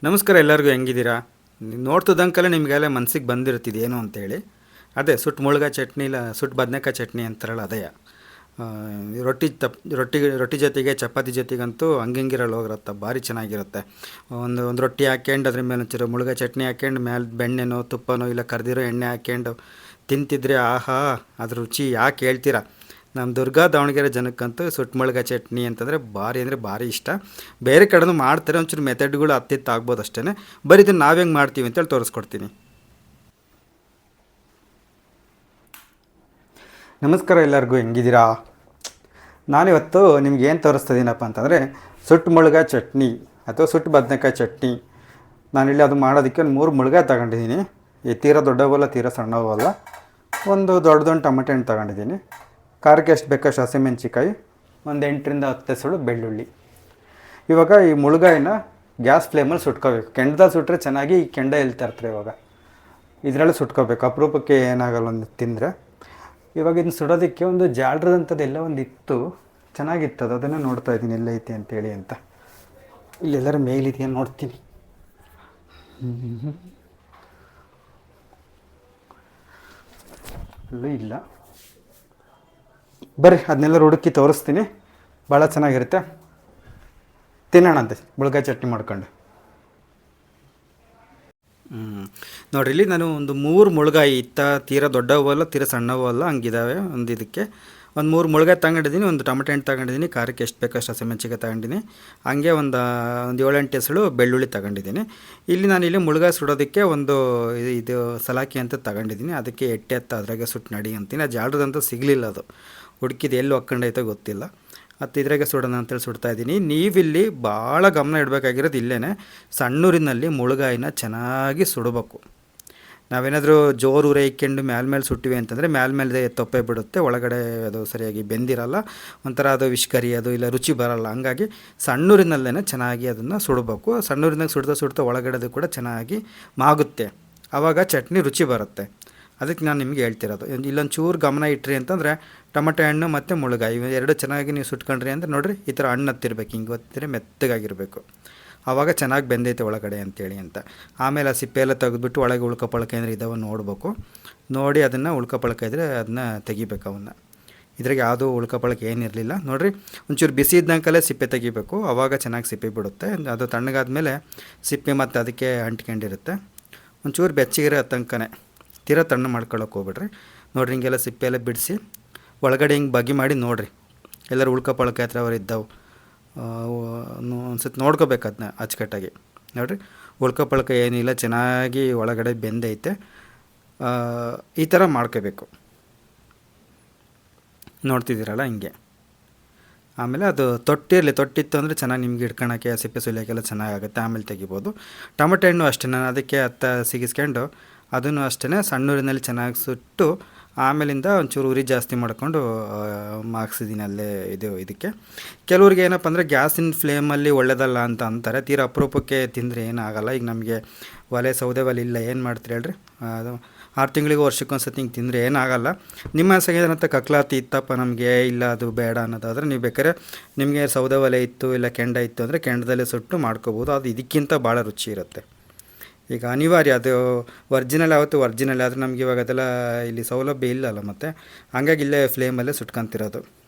ನಮಸ್ಕಾರ ಎಲ್ಲರಿಗೂ ಹೆಂಗಿದ್ದೀರಾ. ನೋಡ್ತಿದ್ದಂಕಲ್ಲೇ ನಿಮಗೆಲ್ಲ ಮನಸ್ಸಿಗೆ ಬಂದಿರ್ತಿದೆ ಏನು ಅಂತೇಳಿ. ಅದೇ ಸುಟ್ಟು ಮುಳ್ಗಾಯಿ ಚಟ್ನಿ ಇಲ್ಲ ಸುಟ್ಟು ಬದನೆಕಾಯಿ ಚಟ್ನಿ ಅಂತಾರಲ್ಲ ಅದೇ. ರೊಟ್ಟಿ ಜೊತೆಗೆ ಚಪಾತಿ ಜೊತೆಗಂತೂ ಹಂಗಿರಲ್ಲ ಹೋಗಿರುತ್ತೆ, ಭಾರಿ ಚೆನ್ನಾಗಿರುತ್ತೆ. ಒಂದು ರೊಟ್ಟಿ ಹಾಕ್ಯಂಡು ಅದ್ರ ಮೇಲೆ ಒಂಚೂರು ಮುಳ್ಗಾಯಿ ಚಟ್ನಿ ಹಾಕ್ಯಂಡು ಮೇಲೆ ಬೆಣ್ಣೆನೋ ತುಪ್ಪನೋ ಇಲ್ಲ ಕರೆದಿರೋ ಎಣ್ಣೆ ಹಾಕ್ಯಂಡು ತಿಂತಿದ್ರೆ ಆಹಾ, ಅದ್ರ ರುಚಿ ಯಾಕೆ ಹೇಳ್ತೀರಾ. ನಮ್ಮ ದುರ್ಗಾ ದಾವಣಗೆರೆ ಜನಕ್ಕಂತೂ ಸುಟ್ಟು ಮುಳ್ಗಾಯಿ ಚಟ್ನಿ ಅಂತಂದರೆ ಭಾರಿ ಅಂದರೆ ಭಾರಿ ಇಷ್ಟ. ಬೇರೆ ಕಡೆನೂ ಮಾಡ್ತಾರೆ, ಒಂಚೂರು ಮೆಥಡ್ಗಳು ಹತ್ತಿತ್ತು ಆಗ್ಬೋದು ಅಷ್ಟೇ. ಬರೀ ಇದನ್ನು ನಾವು ಹೆಂಗೆ ಮಾಡ್ತೀವಿ ಅಂತೇಳಿ ತೋರಿಸ್ಕೊಡ್ತೀನಿ. ನಮಸ್ಕಾರ ಎಲ್ಲರಿಗೂ, ಹೆಂಗಿದ್ದೀರಾ. ನಾನಿವತ್ತು ನಿಮ್ಗೆ ಏನು ತೋರಿಸ್ತಿದ್ದೀನಪ್ಪ ಅಂತಂದರೆ ಸುಟ್ಟು ಮುಳ್ಗಾಯಿ ಚಟ್ನಿ ಅಥವಾ ಸುಟ್ಟು ಬದನೆಕಾಯಿ ಚಟ್ನಿ. ನಾನಿಲ್ಲಿ ಅದು ಮಾಡೋದಕ್ಕೆ ಒಂದು 3 ಮುಳ್ಗಾಯಿ ತಗೊಂಡಿದ್ದೀನಿ. ಈ ತೀರಾ ದೊಡ್ಡವಲ್ಲ ತೀರಾ ಸಣ್ಣವಲ್ಲ. ಒಂದು ದೊಡ್ಡದೊಂದು ಟೊಮೆಟೊ ಹಣ್ಣು ತಗೊಂಡಿದ್ದೀನಿ. ಖಾರಕ್ಕೆ ಎಷ್ಟು ಬೇಕಷ್ಟು ಹಸಿಮೆಣ್ಸಿಕಾಯಿ, ಒಂದು 8ರಿಂದ 10 ಹೆಸಳು ಬೆಳ್ಳುಳ್ಳಿ. ಇವಾಗ ಈ ಮುಳ್ಗಾಯಿನ ಗ್ಯಾಸ್ ಫ್ಲೇಮಲ್ಲಿ ಸುಟ್ಕೋಬೇಕು. ಕೆಂಡದಲ್ಲಿ ಸುಟ್ಟರೆ ಚೆನ್ನಾಗಿ ಈ ಕೆಂಡ ಎಲ್ತಾ ಇರ್ತಾರೆ. ಇವಾಗ ಇದರಲ್ಲಿ ಸುಟ್ಕೋಬೇಕು, ಅಪರೂಪಕ್ಕೆ ಏನಾಗಲ್ಲ ಒಂದು ತಿಂದರೆ. ಇವಾಗ ಇದನ್ನ ಸುಡೋದಕ್ಕೆ ಒಂದು ಜಾಡ್ರದಂಥದ್ದೆಲ್ಲ ಒಂದು ಇತ್ತು, ಚೆನ್ನಾಗಿತ್ತು. ಅದನ್ನು ನೋಡ್ತಾ ಇದ್ದೀನಿ ಎಲ್ಲೈತಿ ಅಂತೇಳಿ ಅಂತ. ಇಲ್ಲೆಲ್ಲರ ಮೇಲಿದೆಯಾ ನೋಡ್ತೀನಿ. ಅಲ್ಲೂ ಇಲ್ಲ. ಬರ್ರಿ ಅದನ್ನೆಲ್ಲ ಹುಡುಕಿ ತೋರಿಸ್ತೀನಿ, ಭಾಳ ಚೆನ್ನಾಗಿರುತ್ತೆ. ತಿನ್ನೋಣಂತೆ ಮುಳ್ಗಾಯಿ ಚಟ್ನಿ ಮಾಡ್ಕೊಂಡು. ನೋಡಿರಿ, ಇಲ್ಲಿ ನಾನು ಒಂದು 3 ಮುಳ್ಗಾಯಿ ತೀರಾ ದೊಡ್ಡವೂ ಅಲ್ಲ ತೀರಾ ಸಣ್ಣವೂ ಅಲ್ಲ ಹಂಗಿದ್ದಾವೆ. ಇದಕ್ಕೆ ಒಂದು 3 ಮುಳ್ಗಾಯಿ ತಗೊಂಡಿದ್ದೀನಿ, ಒಂದು ಟೊಮೆಟೊ ಹಣ್ಣು ತಗೊಂಡಿದ್ದೀನಿ, ಖಾರಕ್ಕೆ ಎಷ್ಟು ಬೇಕಷ್ಟು ಹಸಿಮೆಣ್ಸಿಕಾಯಿ ತಗೊಂಡಿದ್ದೀನಿ, ಹಂಗೆ ಒಂದು 7-8 ಹೆಸಳು ಬೆಳ್ಳುಳ್ಳಿ ತಗೊಂಡಿದ್ದೀನಿ. ಇಲ್ಲಿ ಮುಳ್ಗಾಯಿ ಸುಡೋದಕ್ಕೆ ಒಂದು ಇದು ಸಲಾಕಿ ಅಂತ ತಗೊಂಡಿದ್ದೀನಿ. ಅದಕ್ಕೆ ಎಟ್ಟೆತ್ತ ಅದ್ರಾಗೆ ಸುಟ್ಟು ನಡಿ ಅಂತೀನಿ. ಅದು ಜಾಡ್ರದಂತೂ ಸಿಗಲಿಲ್ಲ, ಅದು ಹುಡುಕಿದ್ದು ಎಲ್ಲಿ ಒಕ್ಕೊಂಡೈತೋ ಗೊತ್ತಿಲ್ಲ. ಮತ್ತು ಇದ್ರಾಗೆ ಸುಡೋಣ ಅಂತೇಳಿ ಸುಡ್ತಾಯಿದ್ದೀನಿ. ನೀವಿಲ್ಲಿ ಭಾಳ ಗಮನ ಇಡಬೇಕಾಗಿರೋದು ಇಲ್ಲೇ, ಸಣ್ಣೂರಿನಲ್ಲಿ ಮುಳ್ಗಾಯಿನ ಚೆನ್ನಾಗಿ ಸುಡಬೇಕು. ನಾವೇನಾದರೂ ಜೋರು ಉರೈಕೊಂಡು ಮೇಲೆ ಸುಟ್ಟಿವಿ ಅಂತಂದರೆ ಮೇಲೆ ತೊಪ್ಪೆ ಬಿಡುತ್ತೆ, ಒಳಗಡೆ ಅದು ಸರಿಯಾಗಿ ಬೆಂದಿರಲ್ಲ, ಒಂಥರ ಅದು ವಿಷ್ಕರಿ ಅದು ಇಲ್ಲ ರುಚಿ ಬರಲ್ಲ. ಹಂಗಾಗಿ ಸಣ್ಣೂರಿನಲ್ಲೇ ಚೆನ್ನಾಗಿ ಅದನ್ನು ಸುಡಬೇಕು. ಸಣ್ಣೂರಿನಾಗ ಸುಡ್ತಾ ಒಳಗಡೆದು ಕೂಡ ಚೆನ್ನಾಗಿ ಮಾಗುತ್ತೆ, ಆವಾಗ ಚಟ್ನಿ ರುಚಿ ಬರುತ್ತೆ. ಅದಕ್ಕೆ ನಾನು ನಿಮಗೆ ಹೇಳ್ತಿರೋದು. ಇಲ್ಲೊಂದು ಚೂರು ಗಮನ ಇಟ್ರಿ ಅಂತಂದರೆ ಟೊಮೆಟೊ ಹಣ್ಣು ಮತ್ತು ಮುಳ್ಗಾಯಿ ಇವು ಎರಡು ಚೆನ್ನಾಗಿ ನೀವು ಸುಟ್ಕೊಂಡ್ರಿ ಅಂದರೆ ನೋಡಿರಿ ಈ ಥರ ಹಣ್ಣು ಹತ್ತಿರ್ಬೇಕು, ಹಿಂಗೆ ಒತ್ತಿದ್ರೆ ಮೆತ್ತಗಾಗಿರಬೇಕು, ಆವಾಗ ಚೆನ್ನಾಗಿ ಬೆಂದೈತೆ ಒಳಗಡೆ ಅಂತೇಳಿ ಅಂತ. ಆಮೇಲೆ ಆ ಸಿಪ್ಪೆ ಎಲ್ಲ ತೆಗೆದ್ಬಿಟ್ಟು ಒಳಗೆ ಉಳ್ಕೊಪಳಕೆ ಅಂದರೆ ಇದಾವೆ ನೋಡಬೇಕು. ನೋಡಿ ಅದನ್ನು ಉಳ್ಕೊಪಳಕೆ ಇದ್ದರೆ ಅದನ್ನ ತೆಗಿಬೇಕು. ಇದ್ರಾಗೆ ಯಾವುದೂ ಉಳ್ಕೊಪಳಕೆ ಏನಿರಲಿಲ್ಲ ನೋಡಿರಿ. ಒಂಚೂರು ಬಿಸಿ ಇದ್ದಂಕಲ್ಲೇ ಸಿಪ್ಪೆ ತೆಗಿಬೇಕು, ಆವಾಗ ಚೆನ್ನಾಗಿ ಸಿಪ್ಪೆ ಬಿಡುತ್ತೆ. ಅದು ತಣ್ಣಗಾದ್ಮೇಲೆ ಸಿಪ್ಪೆ ಮತ್ತು ಅದಕ್ಕೆ ಅಂಟ್ಕೊಂಡಿರುತ್ತೆ. ಒಂಚೂರು ಬೆಚ್ಚಗಿರೋ ತನಕನೇ, ತೀರಾ ತಣ್ಣು ಮಾಡ್ಕೊಳ್ಳೋಕೆ ಹೋಗ್ಬಿಡ್ರಿ. ನೋಡಿರಿ ಹಿಂಗೆಲ್ಲ ಸಿಪ್ಪೆ ಎಲ್ಲ ಬಿಡಿಸಿ ಒಳಗಡೆ ಹಿಂಗೆ ಬಗೆ ಮಾಡಿ ನೋಡಿರಿ, ಎಲ್ಲರೂ ಉಳ್ಕೊಪಳಕೆ ಹತ್ರ ಅವ್ರು ಇದ್ದಾವೆ ಒಂದ್ಸತಿ ನೋಡ್ಕೋಬೇಕು ಅದನ್ನ ಅಚ್ಚುಕಟ್ಟಾಗಿ. ನೋಡಿರಿ ಉಳ್ಕೊಪಳಕೆ ಏನಿಲ್ಲ, ಚೆನ್ನಾಗಿ ಒಳಗಡೆ ಬೆಂದೈತೆ. ಈ ಥರ ಮಾಡ್ಕೋಬೇಕು, ನೋಡ್ತಿದ್ದೀರಲ್ಲ ಹಿಂಗೆ. ಆಮೇಲೆ ಅದು ತೊಟ್ಟಿತ್ತು ಅಂದರೆ ಚೆನ್ನಾಗಿ ನಿಮ್ಗೆ ಇಟ್ಕೊಳಕ್ಕೆ ಸಿಪ್ಪೆ ಸುಲಿಯೋಕ್ಕೆಲ್ಲ ಚೆನ್ನಾಗಾಗುತ್ತೆ, ಆಮೇಲೆ ತೆಗಿಬೋದು. ಟೊಮೆಟೊ ಹಣ್ಣು ಅಷ್ಟೇ, ನಾನು ಅದಕ್ಕೆ ಸಿಗಿಸ್ಕೊಂಡು ಅದನ್ನು ಅಷ್ಟೇ ಸಣ್ಣೂರಿನಲ್ಲಿ ಚೆನ್ನಾಗಿ ಸುಟ್ಟು ಆಮೇಲಿಂದ ಒಂಚೂರು ಉರಿ ಜಾಸ್ತಿ ಮಾಡಿಕೊಂಡು ಮಾಗ್ಸಿದ್ದೀನಿ ಅಲ್ಲೇ ಇದಕ್ಕೆ. ಕೆಲವ್ರಿಗೆ ಏನಪ್ಪ ಅಂದರೆ ಗ್ಯಾಸಿನ ಫ್ಲೇಮಲ್ಲಿ ಒಳ್ಳೆಯದಲ್ಲ ಅಂತ ಅಂತಾರೆ. ತೀರಾ ಅಪರೂಪಕ್ಕೆ ತಿಂದರೆ ಏನಾಗಲ್ಲ. ಈಗ ನಮಗೆ ಸೌದೆ ಒಲೆ ಇಲ್ಲ, ಏನು ಮಾಡ್ತೀರಿ ಹೇಳ್ರಿ. ಅದು 6 ತಿಂಗಳಿಗೆ ವರ್ಷಕ್ಕೊಂದ್ಸತಿ ಹಿಂಗೆ ತಿಂದರೆ ಏನಾಗಲ್ಲ. ನಿಮ್ಮ ಏನಂತ ಕಕ್ಲಾತಿ ಇತ್ತಪ್ಪ ನಮಗೆ ಇಲ್ಲ ಅದು ಬೇಡ ಅನ್ನೋದಾದರೆ ನೀವು ಬೇಕಾದ್ರೆ ನಿಮಗೆ ಸೌದೆ ಒಲೆ ಇತ್ತು ಇಲ್ಲ ಕೆಂಡ ಇತ್ತು ಅಂದರೆ ಕೆಂಡದಲ್ಲೇ ಸುಟ್ಟು ಮಾಡ್ಕೋಬೋದು. ಅದು ಇದಕ್ಕಿಂತ ಭಾಳ ರುಚಿ ಇರುತ್ತೆ. ಈಗ ಅನಿವಾರ್ಯ, ಅದು ಒರ್ಜಿನಲ್ ಆದರೆ ನಮಗೆ ಇವಾಗ ಅದೆಲ್ಲ ಇಲ್ಲಿ ಸೌಲಭ್ಯ ಇಲ್ಲಲ್ಲ, ಮತ್ತು ಹಂಗಾಗಿ ಇಲ್ಲೇ ಫ್ಲೇಮಲ್ಲೇ ಸುಟ್ಕೊತಿರೋದು.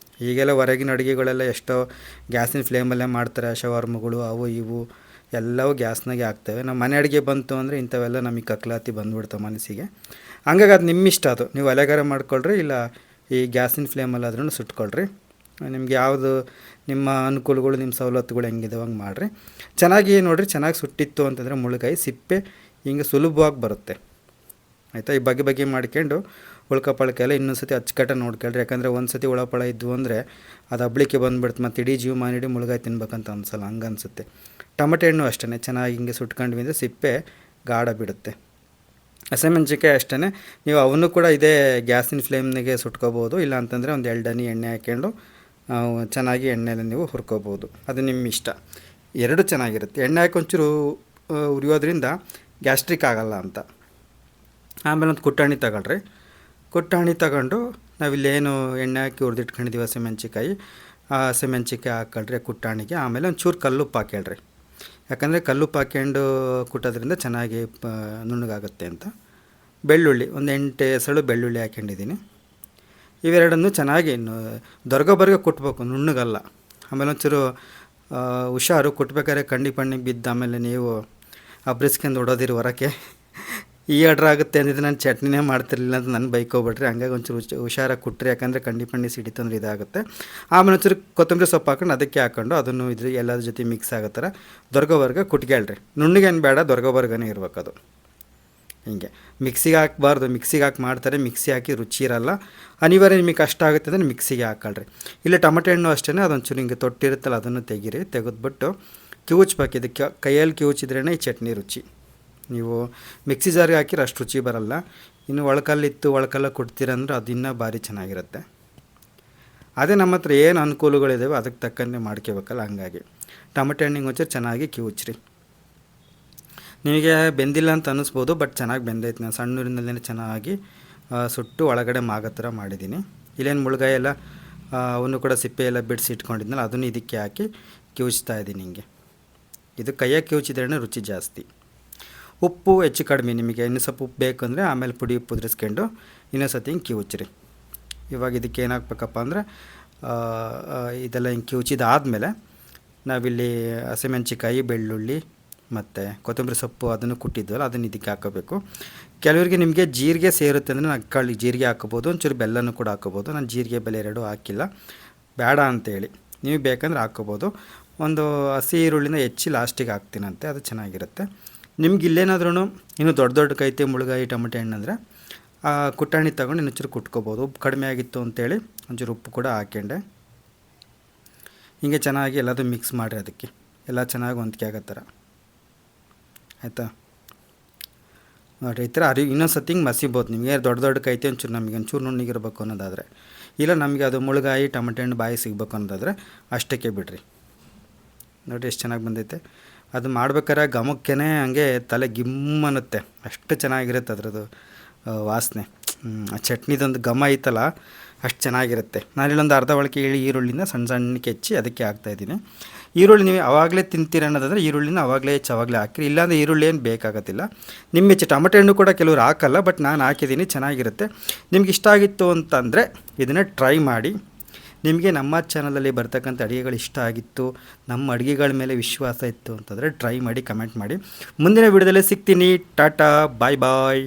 ಈಗೆಲ್ಲ ಹೊರಗಿನ ಅಡುಗೆಗಳೆಲ್ಲ ಎಷ್ಟೋ ಗ್ಯಾಸಿನ ಫ್ಲೇಮಲ್ಲೇ ಮಾಡ್ತಾರೆ, ಶವರ್ಮಗಳು ಅವು ಇವು ಎಲ್ಲವೂ ಗ್ಯಾಸ್ನಾಗೆ ಆಗ್ತವೆ. ನಮ್ಮ ಮನೆ ಅಡುಗೆ ಬಂತು ಅಂದರೆ ಇಂಥವೆಲ್ಲ ನಮಗೆ ಕಕ್ಲಾತಿ ಬಂದುಬಿಡ್ತಾವೆ ಮನಸ್ಸಿಗೆ. ಹಂಗಾಗಿ ಅದು ನಿಮ್ಮಿಷ್ಟ, ಅದು ನೀವು ಒಲೆಗಾರ ಮಾಡ್ಕೊಳ್ರಿ ಇಲ್ಲ ಈ ಗ್ಯಾಸಿನ ಫ್ಲೇಮಲ್ಲಾದ್ರೂ ಸುಟ್ಕೊಳ್ರಿ. ನಿಮ್ಗೆ ಯಾವುದು ನಿಮ್ಮ ಅನುಕೂಲಗಳು ನಿಮ್ಮ ಸವಲತ್ತುಗಳು ಹೆಂಗಿದಾವೆ ಹಂಗೆ ಮಾಡಿರಿ. ಚೆನ್ನಾಗಿ ನೋಡಿರಿ, ಚೆನ್ನಾಗಿ ಸುಟ್ಟಿತ್ತು ಅಂತಂದರೆ ಮುಳ್ಗಾಯಿ ಸಿಪ್ಪೆ ಹಿಂಗೆ ಸುಲಭವಾಗಿ ಬರುತ್ತೆ, ಆಯಿತಾ. ಈ ಬಗೆ ಮಾಡ್ಕೊಂಡು ಉಳ್ಕೊಪಳಕೆ ಎಲ್ಲ ಇನ್ನೊಂದು ಸತಿ ಅಚ್ಚುಕಟ್ಟಾಗಿ ನೋಡ್ಕೊಳ್ರಿ. ಯಾಕಂದರೆ ಒಂದು ಸತಿ ಉಳಪಳ ಇದ್ವು ಅಂದರೆ ಅದು ಹಬ್ಳಿಕೆ ಬಂದುಬಿಡುತ್ತೆ, ಮತ್ತು ಇಡೀ ಜೀವಮಾನ ಮುಳ್ಗಾಯಿ ತಿನ್ಬೇಕಂತ ಅನ್ಸಲ್ಲ, ಹಂಗೆ ಅನಿಸುತ್ತೆ. ಟೊಮೆಟೊ ಹಣ್ಣು ಅಷ್ಟೇ ಚೆನ್ನಾಗಿ ಹಿಂಗೆ ಸುಟ್ಕೊಂಡ್ವಿ ಅಂದರೆ ಸಿಪ್ಪೆ ಗಾಢ ಬಿಡುತ್ತೆ. ಹಸಿಮೆಣ್ಸಿಕಾಯಿ ಅಷ್ಟೇ, ನೀವು ಅವನು ಕೂಡ ಇದೇ ಗ್ಯಾಸಿನ ಫ್ಲೇಮ್ನಾಗೆ ಸುಟ್ಕೋಬೋದು. ಇಲ್ಲ ಅಂತಂದರೆ ಒಂದು 2 ಹನಿ ಎಣ್ಣೆ ಹಾಕ್ಕೊಂಡು ಚೆನ್ನಾಗಿ ಎಣ್ಣೆನ ನೀವು ಹುರ್ಕೋಬೋದು, ಅದು ನಿಮ್ಮ ಇಷ್ಟ. ಎರಡು ಚೆನ್ನಾಗಿರುತ್ತೆ. ಎಣ್ಣೆ ಹಾಕಿ ಒಂಚೂರು ಉರಿಯೋದ್ರಿಂದ ಗ್ಯಾಸ್ಟ್ರಿಕ್ ಆಗಲ್ಲ ಅಂತ. ಆಮೇಲೆ ಒಂದು ಕುಟ್ಟಾಣಿ ತಗೊಳ್ರಿ. ಕುಟ್ಟಾಣಿ ತಗೊಂಡು ನಾವಿಲ್ಲೇನು ಎಣ್ಣೆ ಹಾಕಿ ಹುರಿದಿಟ್ಕೊಂಡಿದ್ದೀವಿ ಹಸಿಮೆಣ್ಸಿಕಾಯಿ ಹಾಕ್ಕೊಳ್ರಿ ಕುಟ್ಟಾಣಿಗೆ. ಆಮೇಲೆ ಒಂಚೂರು ಕಲ್ಲುಪ್ಪು ಹಾಕ್ಕೊಳ್ರಿ. ಯಾಕಂದರೆ ಕಲ್ಲುಪ್ಪು ಹಾಕ್ಕೊಂಡು ಕುಟ್ಟೋದ್ರಿಂದ ಚೆನ್ನಾಗಿ ನುಣ್ಣಗಾಗುತ್ತೆ ಅಂತ. ಬೆಳ್ಳುಳ್ಳಿ ಒಂದು 8 ಎಸಳು ಬೆಳ್ಳುಳ್ಳಿ ಹಾಕ್ಕೊಂಡಿದ್ದೀನಿ. ಇವೆರಡನ್ನು ಚೆನ್ನಾಗಿ ದೊರಗೋವರೆಗೆ ಕುಟ್ಬೇಕು, ನುಣ್ಣಗಲ್ಲ. ಆಮೇಲೆ ಒಂಚೂರು ಹುಷಾರು, ಕುಟ್ಬೇಕಾದ್ರೆ ಕಣ್ಣಿಗೆ ಬಿದ್ದು ಆಮೇಲೆ ನೀವು ಅಬ್ರಿಸ್ಕೊಂಡು ಹೊಡೋದಿರಿ ಹೊರಕ್ಕೆ. ಈ ಆರ್ಡ್ರ್ ಆಗುತ್ತೆ ಅಂದಿದ್ದು ನಾನು ಚಟ್ನಿನೇ ಮಾಡ್ತಿರ್ಲಿಲ್ಲ ಅಂತ ನನ್ನ ಬೈಕೋಬಿಟ್ರಿ. ಹಂಗಾಗಿ ಒಂಚೂರು ಹುಷಾರಾಗಿ ಕುಟ್ರಿ, ಯಾಕಂದರೆ ಕಣ್ಣಿ ಸಿಡಿತಂದ್ರೆ ಇದಾಗುತ್ತೆ. ಆಮೇಲೆ ಒಂಚೂರು ಕೊತ್ತಂಬರಿ ಸೊಪ್ಪು ಹಾಕೊಂಡು ಅದಕ್ಕೆ ಹಾಕ್ಕೊಂಡು ಅದನ್ನು ಎಲ್ಲದ್ರ ಜೊತೆ ಮಿಕ್ಸ್ ಆಗೋ ಥರ ದೊರಗೋವರೆಗೆ ಕುಟ್ಕೇಳ್ರಿ. ನುಣ್ಣಗೇನು ಬೇಡ, ದೊರಗೋವರೆಗೇ ಇರ್ಬೇಕು ಅದು. ಹೀಗೆ ಮಿಕ್ಸಿಗೆ ಹಾಕಬಾರ್ದು, ಮಿಕ್ಸಿಗೆ ಹಾಕಿ ಮಾಡ್ತಾರೆ, ಮಿಕ್ಸಿ ಹಾಕಿ ರುಚಿ ಇರಲ್ಲ. ಅನಿವಾರ್ಯ ನಿಮಗೆ ಕಷ್ಟ ಆಗುತ್ತೆ ಅಂದರೆ ಮಿಕ್ಸಿಗೆ ಹಾಕೊಳ್ರಿ. ಇಲ್ಲ ಟೊಮೆಟೊ ಹಣ್ಣು ಅಷ್ಟೇ, ಅದೊಂಚೂರು ಹಿಂಗೆ ತೊಟ್ಟಿರುತ್ತಲ್ಲ ಅದನ್ನು ತೆಗೆದ್ಬಿಟ್ಟು ಕಿವುಚ್ಬೇಕು. ಇದಕ್ಕೆ ಕೈಯಲ್ಲಿ ಕಿವುಚಿದ್ರೇ ಈ ಚಟ್ನಿ ರುಚಿ. ನೀವು ಮಿಕ್ಸಿ ಜಾರಿಗೆ ಹಾಕಿದ್ರೆ ಅಷ್ಟು ರುಚಿ ಬರಲ್ಲ. ಇನ್ನು ಒಳಕಲ್ಲ ಕೊಡ್ತೀರಂದ್ರೆ ಅದು ಇನ್ನೂ ಭಾರಿ ಚೆನ್ನಾಗಿರುತ್ತೆ. ಅದೇ ನಮ್ಮ ಹತ್ರ ಏನು ಅನುಕೂಲಗಳಿದ್ದಾವೆ ಅದಕ್ಕೆ ತಕ್ಕಂತೆ ಮಾಡ್ಕೋಬೇಕಲ್ಲ. ಹಂಗಾಗಿ ಟೊಮೆಟೊ ಹಣ್ಣಿಗೆ ಒಂಚೂರು ಚೆನ್ನಾಗಿ ಕಿವುಚ್ರಿ. ನಿಮಗೆ ಬೆಂದಿಲ್ಲ ಅಂತ ಅನ್ನಿಸ್ಬೋದು, ಬಟ್ ಚೆನ್ನಾಗಿ ಬೆಂದೈತೆ. ನಾನು ಸಣ್ಣೂರಿನಲ್ಲೇ ಚೆನ್ನಾಗಿ ಸುಟ್ಟು ಒಳಗಡೆ ಮಾಗೋ ಥರ ಮಾಡಿದ್ದೀನಿ. ಇಲ್ಲೇನು ಮುಳುಗಾಯಿ ಎಲ್ಲ ಅವನ್ನು ಕೂಡ ಸಿಪ್ಪೆ ಎಲ್ಲ ಬಿಡಿಸಿ ಇಟ್ಕೊಂಡಿದ್ನಲ್ಲ ಅದನ್ನು ಇದಕ್ಕೆ ಹಾಕಿ ಕಿವುಚ್ತಾ ಇದ್ದೀನಿ. ಹಿಂಗೆ ಇದು ಕೈಯಾಗಿ ಕಿವುಚಿದ್ರೇ ರುಚಿ ಜಾಸ್ತಿ. ಉಪ್ಪು ಹೆಚ್ಚು ಕಡಿಮೆ, ನಿಮಗೆ ಇನ್ನೂ ಸ್ವಲ್ಪ ಉಪ್ಪು ಬೇಕಂದರೆ ಆಮೇಲೆ ಪುಡಿ ಉಪ್ಪು ಉದುರಿಸ್ಕೊಂಡು ಇನ್ನೊಂದು ಸತಿ ಹಿಂಗೆ ಕಿವುಚ್ರಿ. ಇವಾಗ ಇದಕ್ಕೆ ಏನು ಹಾಕ್ಬೇಕಪ್ಪ ಅಂದರೆ ಇದೆಲ್ಲ ಹಿಂಗೆ ಕಿವುಚಿದಾದಮೇಲೆ ನಾವಿಲ್ಲಿ ಹಸಿಮೆಣ್ಸಿಕಾಯಿ, ಬೆಳ್ಳುಳ್ಳಿ ಮತ್ತು ಕೊತ್ತಂಬರಿ ಸೊಪ್ಪು ಅದನ್ನು ಕುಟ್ಟಿದ್ವಲ್ಲ ಅದನ್ನು ಇದಕ್ಕೆ ಹಾಕೋಬೇಕು. ಕೆಲವರಿಗೆ ನಿಮಗೆ ಜೀರಿಗೆ ಸೇರುತ್ತೆ ಅಂದರೆ ನಾನು ಜೀರಿಗೆ ಹಾಕೋಬೋದು, ಒಂಚೂರು ಬೆಲ್ಲನೂ ಕೂಡ ಹಾಕೋಬೋದು. ನಾನು ಜೀರಿಗೆ ಬೆಲ್ಲ ಎರಡೂ ಹಾಕಿಲ್ಲ, ಬೇಡ ಅಂತೇಳಿ. ನೀವು ಬೇಕಂದ್ರೆ ಹಾಕ್ಕೋಬೋದು. ಒಂದು ಹಸಿ ಈರುಳ್ಳಿನ ಹೆಚ್ಚಿ ಲಾಸ್ಟಿಗೆ ಹಾಕ್ತೀನಂತೆ, ಅದು ಚೆನ್ನಾಗಿರುತ್ತೆ. ನಿಮ್ಗೆ ಇಲ್ಲೇನಾದ್ರೂ ಇನ್ನೂ ದೊಡ್ಡ ಕೈತೆ ಮುಳುಗಾಯಿ ಟೊಮೆಟೊ ಹಣ್ಣು ಅಂದರೆ ಕುಟ್ಟಾಣಿ ತೊಗೊಂಡು ಇನ್ನೊಂಚೂರು ಕುಟ್ಕೋಬೋದು. ಉಪ್ಪು ಕಡಿಮೆ ಆಗಿತ್ತು ಅಂತೇಳಿ ಒಂಚೂರು ಉಪ್ಪು ಕೂಡ ಹಾಕ್ಕೊಂಡೆ. ಹೀಗೆ ಚೆನ್ನಾಗಿ ಎಲ್ಲದೂ ಮಿಕ್ಸ್ ಮಾಡಿರಿ, ಅದಕ್ಕೆ ಎಲ್ಲ ಚೆನ್ನಾಗಿ ಹೊಂದಿಕೆ ಆಗೋ ಥರ. ಆಯಿತಾ ನೋಡಿರಿ, ಈ ಥರ ಇನ್ನೊಂದು ಸತಿ ಹಿಂಗೆ ಮಸಿಬೋದು. ನಿಮಗೆ ದೊಡ್ಡ ಕೈತೆ ಒಂಚೂರು ನಮಗೆ ಒಂಚೂರು ನುಣ್ಣಿಗಿರ್ಬೇಕು ಅನ್ನೋದಾದರೆ, ಇಲ್ಲ ನಮಗೆ ಅದು ಮುಳುಗಾಯಿ ಟೊಮೆಟೊ ಹಣ್ಣು ಬಾಯಿ ಸಿಗಬೇಕು ಅನ್ನೋದಾದರೆ ಅಷ್ಟಕ್ಕೆ ಬಿಡ್ರಿ. ನೋಡಿ ಎಷ್ಟು ಚೆನ್ನಾಗಿ ಬಂದೈತೆ. ಅದು ಮಾಡ್ಬೇಕಾದ್ರೆ ಘಮಕ್ಕೇ ಹಂಗೆ ತಲೆ ಗಿಮ್ಮನ್ನುತ್ತೆ, ಅಷ್ಟು ಚೆನ್ನಾಗಿರುತ್ತೆ ಅದರದ್ದು ವಾಸನೆ. ಆ ಚಟ್ನಿದೊಂದು ಘಮ ಐತಲ್ಲ ಅಷ್ಟು ಚೆನ್ನಾಗಿರುತ್ತೆ. ನಾನಿಲ್ಲೊಂದು ಅರ್ಧ ಒಳಕ್ಕೆ ಈರುಳ್ಳಿನ ಸಣ್ಣಕ್ಕೆ ಹೆಚ್ಚಿ ಅದಕ್ಕೆ ಹಾಕ್ತಾಯಿದ್ದೀನಿ. ಈರುಳ್ಳಿ ನೀವು ಆವಾಗಲೇ ತಿಂತೀರ ಅನ್ನೋದಾದರೆ ಈರುಳ್ಳಿನ ಆವಾಗಲೇ ಹಾಕಿರಿ, ಇಲ್ಲಾಂದರೆ ಈರುಳ್ಳಿ ಏನು ಬೇಕಾಗೋದಿಲ್ಲ. ನಿಮ್ಮ ಹೆಚ್ಚು ಟೊಮೆಟೊ ಹಣ್ಣು ಕೂಡ ಕೆಲವರು ಹಾಕಲ್ಲ, ಬಟ್ ನಾನು ಹಾಕಿದ್ದೀನಿ, ಚೆನ್ನಾಗಿರುತ್ತೆ. ನಿಮ್ಗೆ ಇಷ್ಟ ಆಗಿತ್ತು ಅಂತಂದರೆ ಇದನ್ನು ಟ್ರೈ ಮಾಡಿ. ನಿಮಗೆ ನಮ್ಮ ಚಾನಲಲ್ಲಿ ಬರ್ತಕ್ಕಂಥ ಅಡುಗೆಗಳು ಇಷ್ಟ ಆಗಿತ್ತು, ನಮ್ಮ ಅಡುಗೆಗಳ ಮೇಲೆ ವಿಶ್ವಾಸ ಇತ್ತು ಅಂತಂದರೆ ಟ್ರೈ ಮಾಡಿ, ಕಮೆಂಟ್ ಮಾಡಿ. ಮುಂದಿನ ವಿಡಿಯೋದಲ್ಲಿ ಸಿಗ್ತೀನಿ. ಟಾಟಾ, ಬಾಯ್ ಬಾಯ್.